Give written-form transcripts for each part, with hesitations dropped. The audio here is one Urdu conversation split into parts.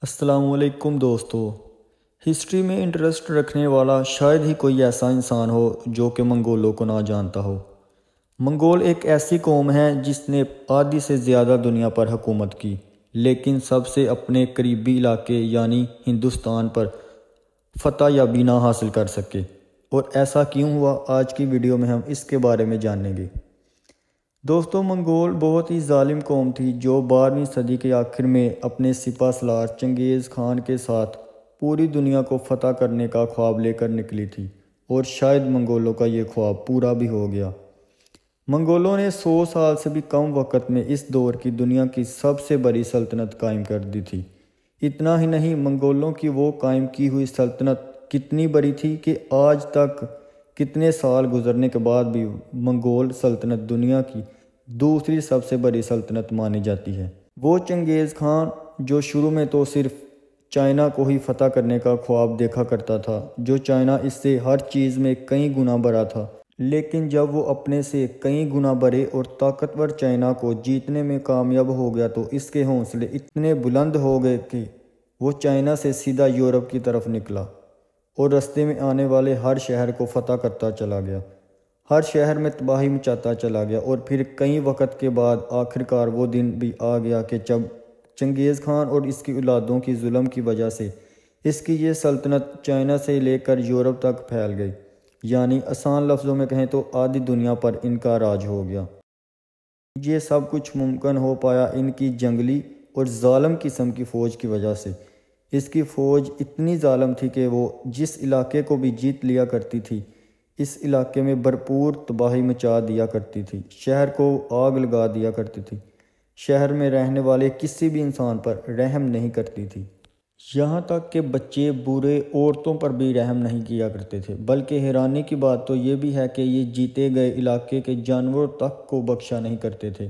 السلام علیکم دوستو۔ ہسٹری میں انٹرسٹ رکھنے والا شاید ہی کوئی ایسا انسان ہو جو کہ منگولوں کو نہ جانتا ہو۔ منگول ایک ایسی قوم ہے جس نے آدھی سے زیادہ دنیا پر حکومت کی، لیکن سب سے اپنے قریبی علاقے یعنی ہندوستان پر فتح یابی نہ حاصل کر سکے۔ اور ایسا کیوں ہوا، آج کی ویڈیو میں ہم اس کے بارے میں جانیں گے۔ دوستو، منگول بہت ہی ظالم قوم تھی جو 12ویں صدی کے آخر میں اپنے سپہ سالار چنگیز خان کے ساتھ پوری دنیا کو فتح کرنے کا خواب لے کر نکلی تھی، اور شاید منگولوں کا یہ خواب پورا بھی ہو گیا۔ منگولوں نے 100 سال سے بھی کم وقت میں اس دور کی دنیا کی سب سے بڑی سلطنت قائم کر دی تھی۔ اتنا ہی نہیں، منگولوں کی وہ قائم کی ہوئی سلطنت کتنی بڑی تھی کہ آج تک کتنے سال گزرنے کے بعد بھی منگول سلطنت دنیا کی دوسری سب سے بڑی سلطنت مانی جاتی ہے۔ وہ چنگیز خان جو شروع میں تو صرف چائنا کو ہی فتح کرنے کا خواب دیکھا کرتا تھا، جو چائنا اس سے ہر چیز میں کئی گنا بڑا تھا، لیکن جب وہ اپنے سے کئی گنا بڑے اور طاقتور چائنا کو جیتنے میں کامیاب ہو گیا تو اس کے حوصلے اتنے بلند ہو گئے کہ وہ چائنا سے سیدھا یورپ کی طرف نکلا اور رستے میں آنے والے ہر شہر کو فتح کرتا چلا گیا، ہر شہر میں تباہی مچاتا چلا گیا، اور پھر کئی وقت کے بعد آخرکار وہ دن بھی آ گیا کہ جب چنگیز خان اور اس کی اولادوں کی ظلم کی وجہ سے اس کی یہ سلطنت چائنا سے لے کر یورپ تک پھیل گئی، یعنی آسان لفظوں میں کہیں تو آدھی دنیا پر ان کا راج ہو گیا۔ یہ سب کچھ ممکن ہو پایا ان کی جنگلی اور ظالم قسم کی فوج کی وجہ سے۔ اس کی فوج اتنی ظالم تھی کہ وہ جس علاقے کو بھی جیت لیا کرتی تھی، اس علاقے میں بھرپور تباہی مچا دیا کرتی تھی، شہر کو آگ لگا دیا کرتی تھی، شہر میں رہنے والے کسی بھی انسان پر رحم نہیں کرتی تھی، یہاں تک کہ بچے، بوڑھے، عورتوں پر بھی رحم نہیں کیا کرتے تھے۔ بلکہ حیرانی کی بات تو یہ بھی ہے کہ یہ جیتے گئے علاقے کے جانوروں تک کو بخشا نہیں کرتے تھے۔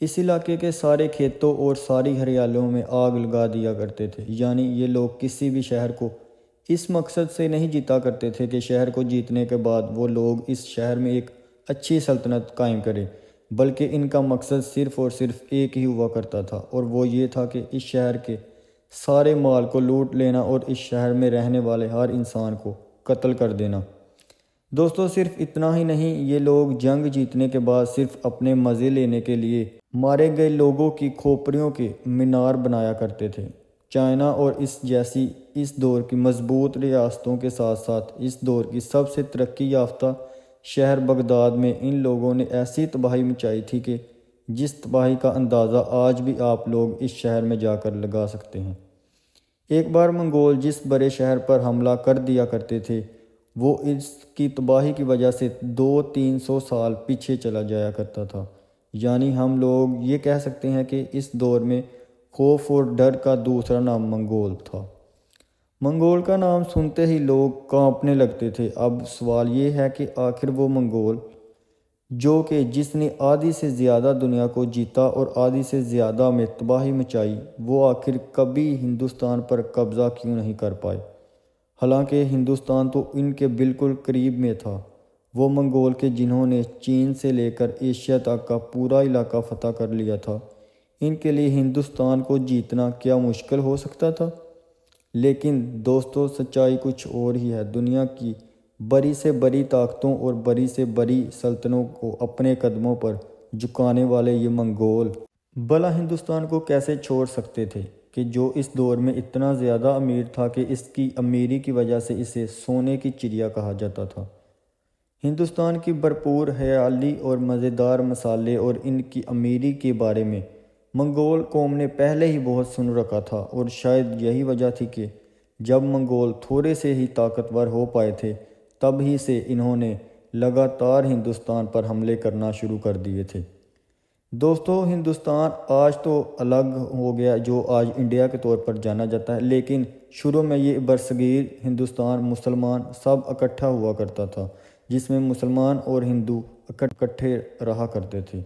اس علاقے کے سارے کھیتوں اور ساری ہریالیوں میں آگ لگا دیا کرتے تھے، یعنی یہ لوگ کسی بھی شہر کو اس مقصد سے نہیں جیتا کرتے تھے کہ شہر کو جیتنے کے بعد وہ لوگ اس شہر میں ایک اچھی سلطنت قائم کریں، بلکہ ان کا مقصد صرف اور صرف ایک ہی ہوا کرتا تھا، اور وہ یہ تھا کہ اس شہر کے سارے مال کو لوٹ لینا اور اس شہر میں رہنے والے ہر انسان کو قتل کر دینا۔ دوستو، صرف اتنا ہی نہیں، یہ لوگ جنگ جیتنے کے بعد صرف اپنے مزے لینے کے لیے مارے گئے لوگوں کی کھوپڑیوں کے مینار بنایا کرتے تھے۔ چائنا اور اس جیسی اس دور کی مضبوط ریاستوں کے ساتھ ساتھ اس دور کی سب سے ترقی یافتہ شہر بغداد میں ان لوگوں نے ایسی تباہی مچائی تھی کہ جس تباہی کا اندازہ آج بھی آپ لوگ اس شہر میں جا کر لگا سکتے ہیں۔ ایک بار منگول جس بڑے شہر پر حملہ کر دیا کرتے تھے، وہ اس کی تباہی کی وجہ سے 200-300 سال پیچھے چلا جایا کرتا تھا، یعنی ہم لوگ یہ کہہ سکتے ہیں کہ اس دور میں خوف اور ڈر کا دوسرا نام منگول تھا۔ منگول کا نام سنتے ہی لوگ کانپنے لگتے تھے۔ اب سوال یہ ہے کہ آخر وہ منگول جو کہ جس نے آدھی سے زیادہ دنیا کو جیتا اور آدھی سے زیادہ میں تباہی مچائی، وہ آخر کبھی ہندوستان پر قبضہ کیوں نہیں کر پائے؟ حالانکہ ہندوستان تو ان کے بالکل قریب میں تھا۔ وہ منگول کے جنہوں نے چین سے لے کر ایشیا تک کا پورا علاقہ فتح کر لیا تھا، ان کے لیے ہندوستان کو جیتنا کیا مشکل ہو سکتا تھا؟ لیکن دوستو، سچائی کچھ اور ہی ہے۔ دنیا کی بڑی سے بڑی طاقتوں اور بڑی سے بڑی سلطنتوں کو اپنے قدموں پر جھکانے والے یہ منگول بھلا ہندوستان کو کیسے چھوڑ سکتے تھے کہ جو اس دور میں اتنا زیادہ امیر تھا کہ اس کی امیری کی وجہ سے اسے سونے کی چڑیا کہا جاتا تھا۔ ہندوستان کی بھرپور ہریالی اور مزیدار مسالے اور ان کی امیری کے بارے میں منگول قوم نے پہلے ہی بہت سن رکھا تھا، اور شاید یہی وجہ تھی کہ جب منگول تھوڑے سے ہی طاقتور ہو پائے تھے، تب ہی سے انہوں نے لگاتار ہندوستان پر حملے کرنا شروع کر دیے تھے۔ دوستو، ہندوستان آج تو الگ ہو گیا جو آج انڈیا کے طور پر جانا جاتا ہے، لیکن شروع میں یہ برصغیر ہندوستان مسلمان سب اکٹھا ہوا کرتا تھا، جس میں مسلمان اور ہندو اکٹھے رہا کرتے تھے۔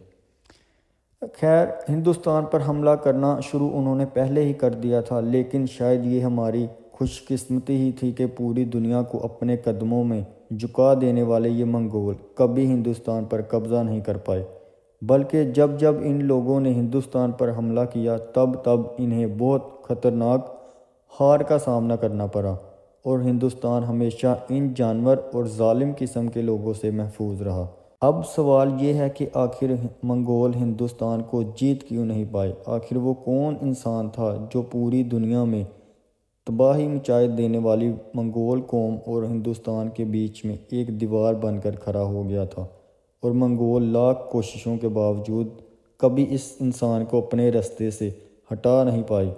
خیر، ہندوستان پر حملہ کرنا شروع انہوں نے پہلے ہی کر دیا تھا، لیکن شاید یہ ہماری خوش قسمتی ہی تھی کہ پوری دنیا کو اپنے قدموں میں جھکا دینے والے یہ منگول کبھی ہندوستان پر قبضہ نہیں کر پائے۔ بلکہ جب جب ان لوگوں نے ہندوستان پر حملہ کیا تب تب انہیں بہت خطرناک ہار کا سامنا کرنا پڑا، اور ہندوستان ہمیشہ ان جانور اور ظالم قسم کے لوگوں سے محفوظ رہا۔ اب سوال یہ ہے کہ آخر منگول ہندوستان کو جیت کیوں نہیں پائے؟ آخر وہ کون انسان تھا جو پوری دنیا میں تباہی مچائے دینے والی منگول قوم اور ہندوستان کے بیچ میں ایک دیوار بن کر کھڑا ہو گیا تھا، اور منگول لاکھ کوششوں کے باوجود کبھی اس انسان کو اپنے راستے سے ہٹا نہیں پائی؟